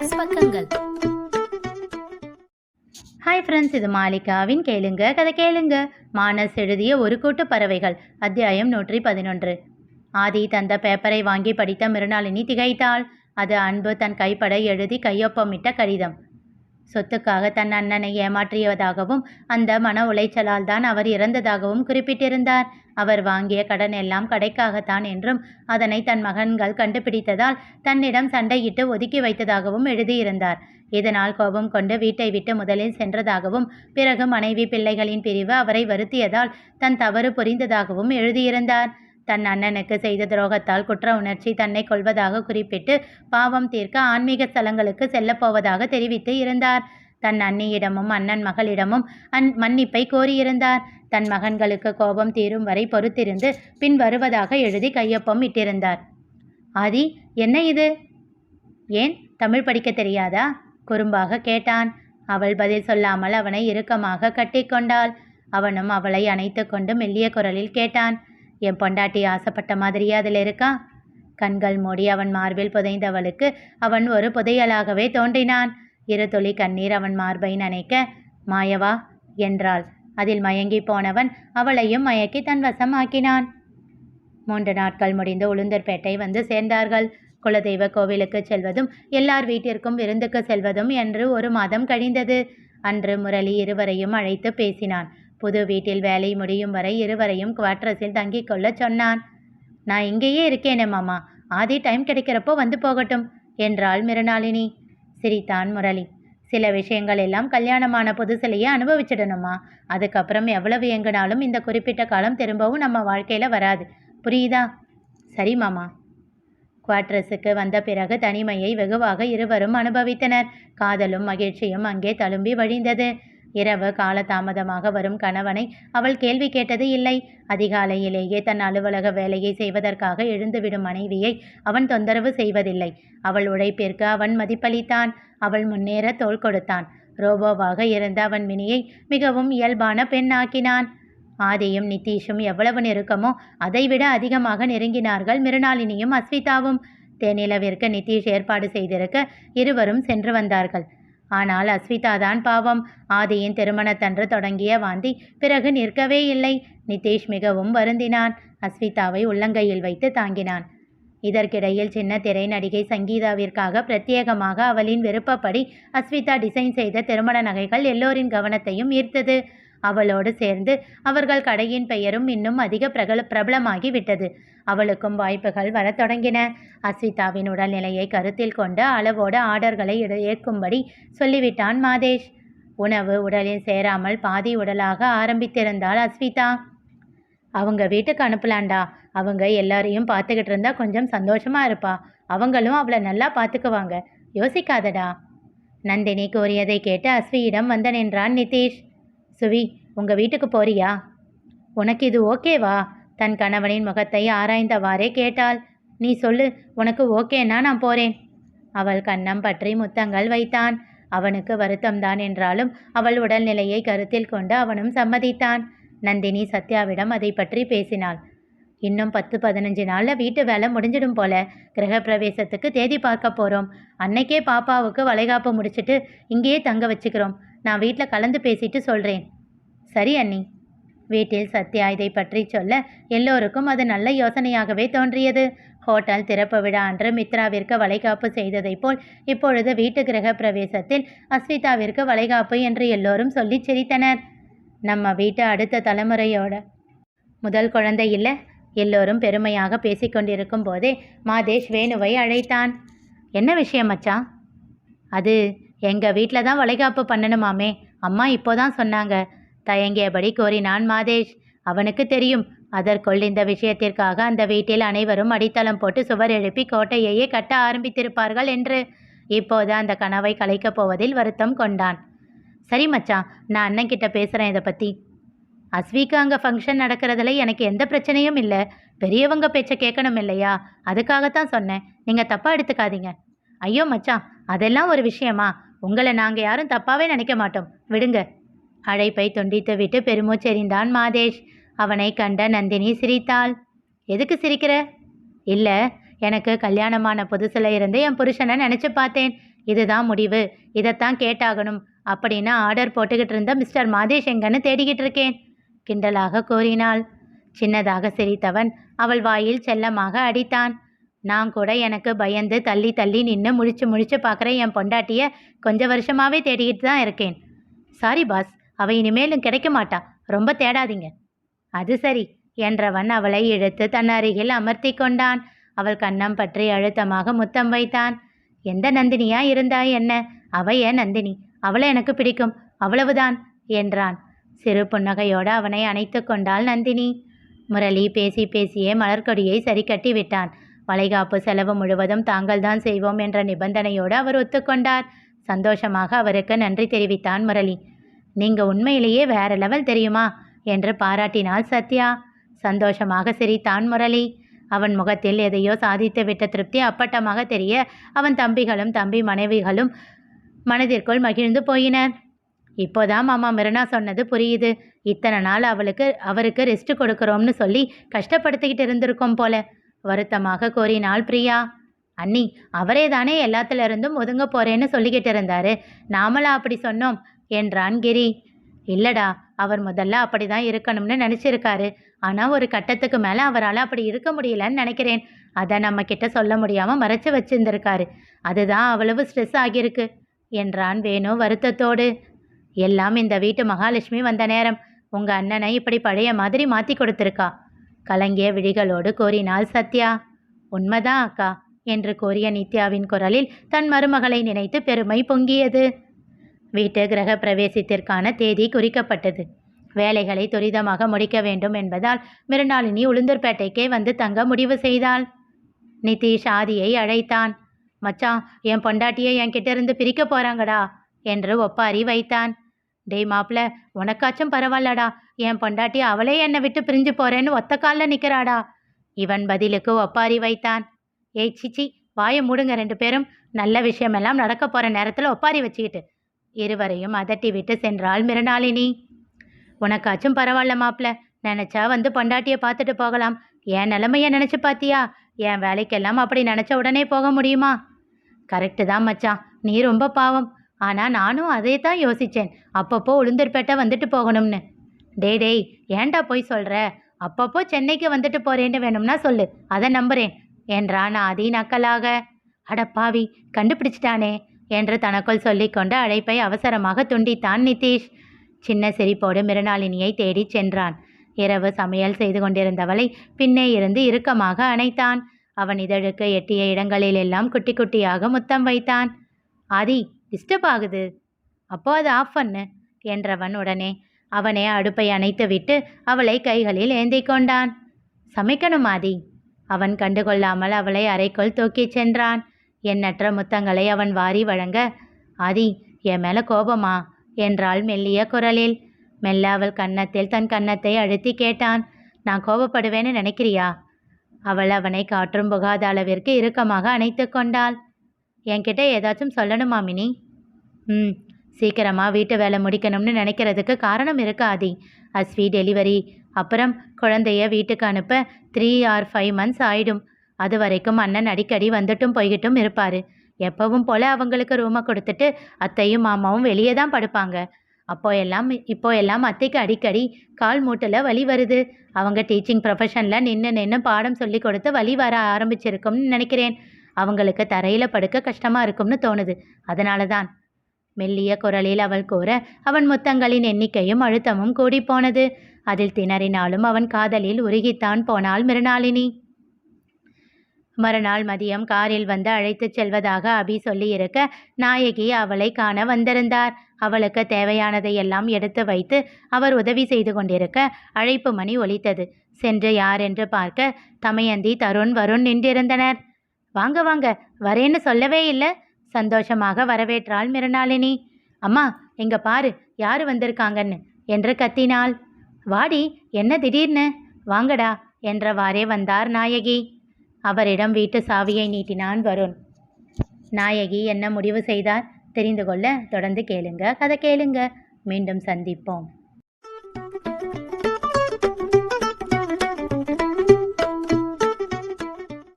மானஸ் பக்கங்கள். Hi friends, இது மாலிகாவின் கேளுங்க கதை கேளுங்க. மானஸ் எழுதிய ஒரு கூட்டு பறவைகள், அத்தியாயம் 111. ஆதி தந்த பேப்பரை வாங்கி படித்த மிருணாளினி திகைத்தாள். அது அன்பு தன் கைப்பட எழுதி கையொப்பமிட்ட கடிதம். சொத்துக்காக தன் அண்ணனை ஏமாற்றியதாகவும் அந்த மன உளைச்சலால் தான் அவர் இறந்ததாகவும் குறிப்பிட்டிருந்தார். அவர் வாங்கிய கடன் எல்லாம் கடைக்காகத்தான் என்றும் அதனை தன் மகன்கள் கண்டுபிடித்ததால் தன்னிடம் சண்டையிட்டு ஒதுக்கி வைத்ததாகவும் எழுதியிருந்தார். இதனால் கோபம் கொண்டு வீட்டை விட்டு முதலில் சென்றதாகவும் பிறகு மனைவி பிள்ளைகளின் பிரிவு அவரை வருத்தியதால் தன் தவறு புரிந்ததாகவும் எழுதியிருந்தார். தன் அண்ணனுக்கு செய்த துரோகத்தால் குற்ற உணர்ச்சி தன்னை கொள்வதாக குறிப்பிட்டு பாவம் தீர்க்க ஆன்மீக ஸ்தலங்களுக்கு செல்லப்போவதாக தெரிவித்து இருந்தார். தன் அண்ணியிடமும் அண்ணன் மகளிடமும் மன்னிப்பை கோரியிருந்தார். தன் மகன்களுக்கு கோபம் தீரும் வரை பொறுத்திருந்து பின் வருவதாக எழுதி கையொப்பம் இட்டிருந்தார். ஆதி, என்ன இது? ஏன் தமிழ் படிக்க தெரியாதா? குறும்பாக கேட்டான். அவள் பதில் சொல்லாமல் அவனை இறுக்கமாக கட்டிக்கொண்டாள். அவனும் அவளை அணைத்து கொண்டு மெல்லிய குரலில் கேட்டான், என் பொண்டாட்டி ஆசைப்பட்ட மாதிரியே அதில் இருக்கா? கண்கள் மூடி அவன் மார்பில் புதைந்தவளுக்கு அவன் ஒரு புதையலாகவே தோன்றினான். இரு துளி கண்ணீர் அவன் மார்பை நனைக்க, மாயவா என்றாள். அதில் மயங்கி போனவன் அவளையும் மயக்கி தன் வசம் ஆக்கினான். 3 நாட்கள் முடிந்து உளுந்தூர்பேட்டை வந்து சேர்ந்தார்கள். குலதெய்வ கோவிலுக்கு செல்வதும் எல்லார் வீட்டிற்கும் விருந்துக்கு செல்வதும் என்று 1 மாதம் கழிந்தது. அன்று முரளி இருவரையும் அழைத்து பேசினான். புது வீட்டில் வேலை முடியும் வரை இருவரையும் குவார்டர்ஸில் தங்கிக் கொள்ள சொன்னான். நான் இங்கேயே இருக்கேனே மாமா, ஆதி டைம் கிடைக்கிறப்போ வந்து போகட்டும் என்றாள் மிருணாளினி. சிரித்தான் முரளி. சில விஷயங்கள் எல்லாம் கல்யாணமான புதுசிலேயே அனுபவிச்சிடணுமா? அதுக்கப்புறம் எவ்வளவு எங்கினாலும் இந்த குறிப்பிட்ட காலம் திரும்பவும் நம்ம வாழ்க்கையில் வராது, புரியுதா? சரி மாமா. குவார்டர்ஸுக்கு வந்த பிறகு தனிமையை வெகுவாக இருவரும் அனுபவித்தனர். காதலும் மகிழ்ச்சியும் அங்கே தழும்பி வழிந்தது. இரவு காலதாமதமாக வரும் கணவனை அவள் கேள்வி கேட்டது இல்லை. அதிகாலையிலேயே தன் அலுவலக வேலையை செய்வதற்காக எழுந்துவிடும் மனைவியை அவன் தொந்தரவு செய்வதில்லை. அவள் உழைப்பிற்கு அவன் மதிப்பளித்தான். அவள் முன்னேற தோள் கொடுத்தான். ரோபோவாக இருந்த அவன் மினியை மிகவும் இயல்பான பெண் ஆக்கினான். ஆதியும் நித்தீஷும் எவ்வளவு நெருக்கமோ அதைவிட அதிகமாக நெருங்கினார்கள் மிருணாளினியும் அஸ்விதாவும். தேனிலவிற்கு நித்தீஷ் ஏற்பாடு செய்திருக்க இருவரும் சென்று வந்தார்கள். ஆனால் அஸ்விதா தான் பாவம். ஆதியின் திருமணத்தன்று தொடங்கிய வாந்தி பிறகு நிற்கவே இல்லை. நிதேஷ் மிகவும் வருந்தினான். அஸ்விதாவை உள்ளங்கையில் வைத்து தாங்கினான். இதற்கிடையில் சின்ன திரை நடிகை சங்கீதாவிற்காக பிரத்யேகமாக அவளின் விருப்பப்படி அஸ்விதா டிசைன் செய்த திருமண நகைகள் எல்லோரின் கவனத்தையும் ஈர்த்தது. அவளோடு சேர்ந்து அவர்கள் கடையின் பெயரும் இன்னும் அதிக பிரபலமாகி விட்டது. அவளுக்கும் வாய்ப்புகள் வரத் தொடங்கின. அஸ்விதாவின் உடல்நிலையை கருத்தில் கொண்டு அளவோடு ஆர்டர்களை ஏற்கும்படி சொல்லிவிட்டான் மாதேஷ். உணவு உடலில் சேராமல் பாதி உடலாக ஆரம்பித்திருந்தாள் அஸ்விதா. அவங்க வீட்டுக்கு அனுப்பலாண்டா. அவங்க எல்லாரையும் பார்த்துக்கிட்டு இருந்தா கொஞ்சம் சந்தோஷமா இருப்பா. அவங்களும் அவளை நல்லா பார்த்துக்குவாங்க, யோசிக்காதடா. நந்தினி கூறியதை கேட்டு அஸ்வியிடம் வந்து நின்றான் நிதீஷ். சுவி, உங்க வீட்டுக்கு போறியா? உனக்கு இது ஓகேவா? தன் கணவனின் முகத்தை ஆராய்ந்தவாறே கேட்டாள். நீ சொல்லு, உனக்கு ஓகேன்னா நான் போறேன். அவள் கன்னம் பற்றி முத்தங்கள் வைத்தான். அவனுக்கு வருத்தம்தான் என்றாலும் அவள் உடல்நிலையை கருத்தில் கொண்டு அவனும் சம்மதித்தான். நந்தினி சத்யாவிடம் அதை பற்றி பேசினாள். இன்னும் 10-15 நாளில் வீட்டு வேலை முடிஞ்சிடும் போல. கிரகப்பிரவேசத்துக்கு தேதி பார்க்க போகிறோம். அன்னைக்கே பாப்பாவுக்கு வளைகாப்பு முடிச்சுட்டு இங்கேயே தங்க வச்சுக்கிறோம். நான் வீட்டில் கலந்து பேசிட்டு சொல்கிறேன். சரி அண்ணி. வீட்டில் சத்யா இதை பற்றி சொல்ல எல்லோருக்கும் அது நல்ல யோசனையாகவே தோன்றியது. ஹோட்டல் திறப்பு விழா அன்று மித்ராவிற்கு வளைகாப்பு செய்ததை போல் இப்பொழுது வீட்டு கிரக பிரவேசத்தில் அஸ்விதாவிற்கு வளைகாப்பு என்று எல்லோரும் சொல்லி சிரித்தனர். நம்ம வீட்டு அடுத்த தலைமுறையோட முதல் குழந்தை இல்லை? எல்லோரும் பெருமையாக பேசிக்கொண்டிருக்கும் போதே மாதேஷ் வேணுவை அழைத்தான். என்ன விஷயம் மச்சான்? அது எங்கள் வீட்டில் தான் வளைகாப்பு பண்ணணுமாமே. அம்மா இப்போதான் சொன்னாங்க. தயங்கியபடி கோரினான் மாதேஷ். அவனுக்கு தெரியும், அதற்குள் இந்த விஷயத்திற்காக அந்த வீட்டில் அனைவரும் அடித்தளம் போட்டு சுவர் எழுப்பி கோட்டையையே கட்ட ஆரம்பித்திருப்பார்கள் என்று. இப்போது அந்த கனவை கலைக்கப் போவதில் வருத்தம் கொண்டான். சரி மச்சான், நான் அண்ணன்கிட்ட பேசுகிறேன் இதை பற்றி. அஸ்விக்கு அங்கே ஃபங்க்ஷன் நடக்கிறதுல எனக்கு எந்த பிரச்சனையும் இல்லை. பெரியவங்க பேச்சை கேட்கணும் இல்லையா? அதுக்காகத்தான் சொன்னேன். நீங்கள் தப்பாக எடுத்துக்காதீங்க. ஐயோ மச்சான், அதெல்லாம் ஒரு விஷயமா? உங்களை நாங்கள் யாரும் தப்பாகவே நினைக்க மாட்டோம், விடுங்க. அழைப்பை துண்டித்து விட்டு பெருமூச்செறிந்தான் மாதேஷ். அவனை கண்ட நந்தினி சிரித்தாள். எதுக்கு சிரிக்கிற? இல்லை, எனக்கு கல்யாணமான புதுசில் இருந்து என் புருஷனை நினச்சி பார்த்தேன். இதுதான் முடிவு, இதைத்தான் கேட்டாகணும் அப்படின்னு ஆர்டர் போட்டுக்கிட்டு இருந்த மிஸ்டர் மாதேஷ் எங்கன்னு தேடிக்கிட்டு இருக்கேன் கிண்டலாக கூறினாள். சின்னதாக சிரித்தவன் அவள் வாயில் செல்லமாக அடித்தான். நான் கூட எனக்கு பயந்து தள்ளி தள்ளி நின்று முழிச்சு முழிச்சு பார்க்குற என் பொண்டாட்டிய கொஞ்ச வருஷமாவே தேடிக்கிட்டு தான் இருக்கேன். சாரி பாஸ், அவ இனிமேலும் கிடைக்க மாட்டா, ரொம்ப தேடாதீங்க. அது சரி என்றவன் அவளை இழுத்து தன் அருகில் அமர்த்தி கொண்டான். அவள் கன்னம் பற்றி அழுத்தமாக முத்தம் வைத்தான். எந்த நந்தினியா இருந்தாய் என்ன, அவ ஏன் நந்தினி, அவளை எனக்கு பிடிக்கும், அவ்வளவுதான் என்றான். சிறு புன்னகையோடு அவனை அணைத்து கொண்டாள் நந்தினி. முரளி பேசி பேசியே மலர்கொடியை சரி கட்டி விட்டான். வளைகாப்பு செலவு முழுவதும் தாங்கள்தான் செய்வோம் என்ற நிபந்தனையோடு அவர் ஒத்துக்கொண்டார். சந்தோஷமாக அவருக்கு நன்றி தெரிவித்தான் முரளி. நீங்க உண்மையிலேயே வேற லெவல் தெரியுமா என்று பாராட்டினாள் சத்யா. சந்தோஷமாக சிரித்தான் முரளி. அவன் முகத்தில் எதையோ சாதித்து விட்ட திருப்தி அப்பட்டமாக தெரிய அவன் தம்பிகளும் தம்பி மனைவிகளும் மனதிற்குள் மகிழ்ந்து போயினர். இப்போதான் மாமா மிருனா சொன்னது புரியுது. இத்தனை நாள் அவருக்கு ரெஸ்ட் கொடுக்குறோம்னு சொல்லி கஷ்டப்படுத்திக்கிட்டு இருந்திருக்கோம் போல வருத்தமாக கூறினாள் பிரியா. அண்ணி, அவரே தானே எல்லாத்துல இருந்தும் ஒதுங்க போறேன்னு சொல்லிக்கிட்டு இருந்தாரு, நாமளா அப்படி சொன்னோம் என்றான் கிரி. இல்லடா, அவர் முதல்ல அப்படிதான் இருக்கணும்னு நினச்சிருக்காரு. ஆனால் ஒரு கட்டத்துக்கு மேலே அவரால் அப்படி இருக்க முடியலன்னு நினைக்கிறேன். அதை நம்ம கிட்ட சொல்ல முடியாமல் மறைச்சு வச்சிருந்திருக்காரு. அதுதான் அவ்வளவு ஸ்ட்ரெஸ் ஆகியிருக்கு என்றான் வேணு வருத்தத்தோடு. எல்லாம் இந்த வீட்டு மகாலட்சுமி வந்த நேரம். உங்கள் அண்ணனை இப்படி பழைய மாதிரி மாற்றி கொடுத்துருக்கா கலங்கிய விழிகளோடு கூறினாள் சத்யா. உண்மைதான் அக்கா என்று கூறிய நித்யாவின் குரலில் தன் மருமகளை நினைத்து பெருமை பொங்கியது. வீட்டு கிரக பிரவேசத்திற்கான தேதி குறிக்கப்பட்டது. வேலைகளை துரிதமாக முடிக்க வேண்டும் என்பதால் மிருணாளினி உளுந்தூர்பேட்டைக்கே வந்து தங்க முடிவு செய்தாள். நிதிஷ் ஆதியை அழைத்தான். மச்சான், என் பொண்டாட்டியை என்கிட்ட இருந்து பிரிக்க போறாங்கடா என்று ஒப்பாரி வைத்தான். டேய் மாப்பிள்ள, உனக்காச்சும் பரவாயில்லடா, என் பொண்டாட்டி அவளே என்னை விட்டு பிரிஞ்சு போறேன்னு ஒத்த காலில் நிற்கிறாடா. இவன் பதிலுக்கு ஒப்பாரி வைத்தான். ஏய் சிச்சி, வாயை மூடுங்க ரெண்டு பேரும். நல்ல விஷயமெல்லாம் நடக்க போற நேரத்தில் ஒப்பாரி வச்சுக்கிட்டு இருவரையும் அதட்டி விட்டு சென்றாள் மிருணாளினி. உனக்காச்சும் பரவாயில்ல மாப்பிள்ள, நினச்சா வந்து பொண்டாட்டியை பார்த்துட்டு போகலாம். என் நிலைமையை நினச்சி பார்த்தியா? என் வேலைக்கெல்லாம் அப்படி நினச்ச உடனே போக முடியுமா? கரெக்டு தான் மச்சான், நீ ரொம்ப பாவம். ஆனால் நானும் அதே தான் யோசித்தேன், அப்பப்போ உளுந்தூர்பேட்டை வந்துட்டு போகணும்னு. டேய் ஏன்டா போய் சொல்கிற? அப்பப்போ சென்னைக்கு வந்துட்டு போகிறேன்னு வேணும்னா சொல்லு, அதை நம்புகிறேன் என்றான் ஆதி நக்கலாக. அடப்பாவி, கண்டுபிடிச்சிட்டானே என்று தனக்குள் சொல்லிக்கொண்டு அழைப்பை அவசரமாக துண்டித்தான் நிதிஷ். சின்ன சிரிப்போடு மிருணாளினியை தேடி சென்றான். இரவு சமையல் செய்து கொண்டிருந்தவளை பின்னே இருந்து இறுக்கமாக அணைத்தான். அவன் இதழுக்கு எட்டிய இடங்களில் எல்லாம் குட்டி குட்டியாக முத்தம் வைத்தான். ஆதி, டிஸ்டர்ப் ஆகுது, அப்போ அதை ஆஃப் பண்ணு என்றவன் உடனே அவனே அடுப்பை அணைத்து விட்டு அவளை கைகளில் ஏந்தி கொண்டான். சமைக்கணும் ஆதி. அவன் கண்டுகொள்ளாமல் அவளை அறைக்குள் தூக்கிச் சென்றான். எண்ணற்ற முத்தங்களை அவன் வாரி வழங்க, ஆதி என் மேலே கோபமா என்றாள் மெல்லிய குரலில். மெல்ல அவள் கன்னத்தில் தன் கன்னத்தை அழுத்தி கேட்டான். நான் கோபப்படுவேன்னு நினைக்கிறியா? அவள் அவனை காற்றும் புகாத அளவிற்கு இறுக்கமாக அணைத்து கொண்டாள். என்கிட்ட ஏதாச்சும் சொல்லணுமா மினி? சீக்கிரமாக வீட்டு வேலை முடிக்கணும்னு நினைக்கிறதுக்கு காரணம் இருக்கு ஆதி. அஸ்வி டெலிவரி, அப்புறம் குழந்தைய வீட்டுக்கு அனுப்ப 3 or 5 months ஆயிடும். அது வரைக்கும் அண்ணன் அடிக்கடி வந்துட்டும் போய்கிட்டும் இருப்பார். எப்பவும் போல் அவங்களுக்கு ரூமை கொடுத்துட்டு அத்தையும் மாமாவும் வெளியே தான் படுப்பாங்க. இப்போ எல்லாம் அத்தைக்கு அடிக்கடி கால் மூட்டில் வலி வருது. அவங்க டீச்சிங் ப்ரொஃபஷனில் நின்று பாடம் சொல்லி கொடுத்து வலி வர ஆரம்பிச்சிருக்கும்னு நினைக்கிறேன். அவங்களுக்கு தரையில் படுக்க கஷ்டமாக இருக்கும்னு தோணுது. அதனால தான். மெல்லிய குரலில் அவள் கூற அவன் முத்தங்களின் எண்ணிக்கையும் அழுத்தமும் கூடி போனது. அதில் திணறினாலும் அவன் காதலில் உருகித்தான் போனாள் மிருணாளினி. மறுநாள் மதியம் காரில் வந்து அழைத்துச் செல்வதாக அபி சொல்லியிருக்க நாயகி அவளை காண வந்திருந்தார். அவளுக்கு தேவையானதையெல்லாம் எடுத்து வைத்து அவர் உதவி செய்து கொண்டிருக்க அழைப்பு மணி ஒலித்தது. சென்று யார் என்று பார்க்க தமயந்தி, தருண், வருண் நின்றிருந்தனர். வாங்க வாங்க, வரேன்னு சொல்லவே இல்லை. சந்தோஷமாக வரவேற்றாள் மிருணாளினி. அம்மா, இங்க பாரு யாரு வந்திருக்காங்கன்னு என்று கத்தினாள். வாடி, என்ன திடீர்னு? வாங்கடா என்றவாறே வந்தார் நாயகி. அவரிடம் வீட்டு சாவியை நீட்டினான் வருண். நாயகி என்ன முடிவு செய்தார் தெரிந்து கொள்ள தொடர்ந்து கேளுங்க. கதை கேளுங்க. மீண்டும் சந்திப்போம்.